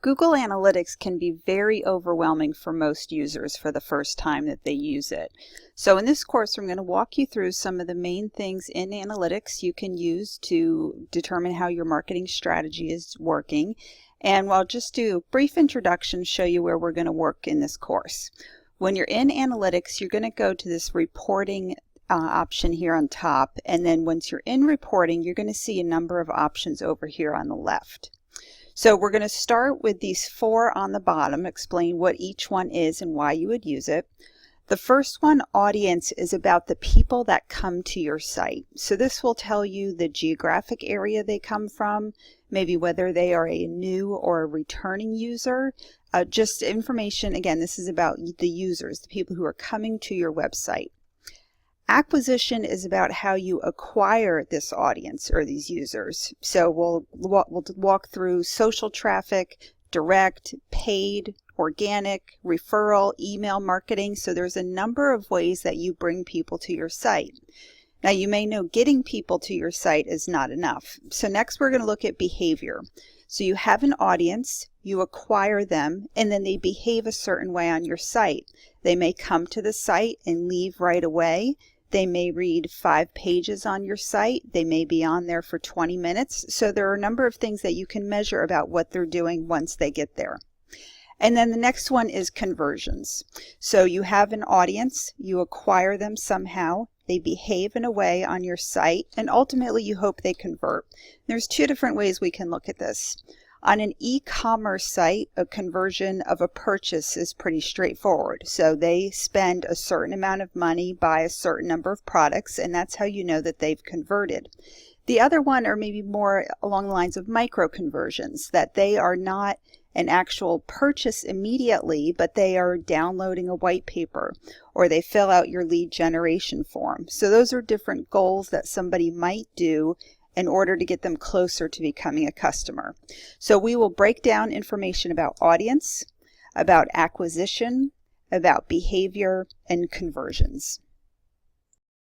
Google Analytics can be very overwhelming for most users for the first time that they use it. So in this course, I'm going to walk you through some of the main things in Analytics you can use to determine how your marketing strategy is working. And I'll just do a brief introduction, show you where we're going to work in this course. When you're in Analytics, you're going to go to this reporting option here on top. And then once you're in reporting, you're going to see a number of options over here on the left. So we're going to start with these four on the bottom, explain what each one is and why you would use it. The first one, audience, is about the people that come to your site. So this will tell you the geographic area they come from, maybe whether they are a new or a returning user. Just information, again, this is about the users, the people who are coming to your website. Acquisition is about how you acquire this audience or these users. So we'll walk through social traffic, direct, paid, organic, referral, email marketing. So there's a number of ways that you bring people to your site. Now you may know getting people to your site is not enough. So next we're going to look at behavior. So you have an audience, you acquire them, and then they behave a certain way on your site. They may come to the site and leave right away. They may read 5 pages on your site. They may be on there for 20 minutes. So there are a number of things that you can measure about what they're doing once they get there. And then the next one is conversions. So you have an audience, you acquire them somehow, they behave in a way on your site, and ultimately you hope they convert. There's two different ways we can look at this. On an e-commerce site, a conversion of a purchase is pretty straightforward. So they spend a certain amount of money, buy a certain number of products, and that's how you know that they've converted. The other one are maybe more along the lines of micro conversions, that they are not an actual purchase immediately, but they are downloading a white paper or they fill out your lead generation form. So those are different goals that somebody might do in order to get them closer to becoming a customer. So we will break down information about audience, about acquisition, about behavior, and conversions.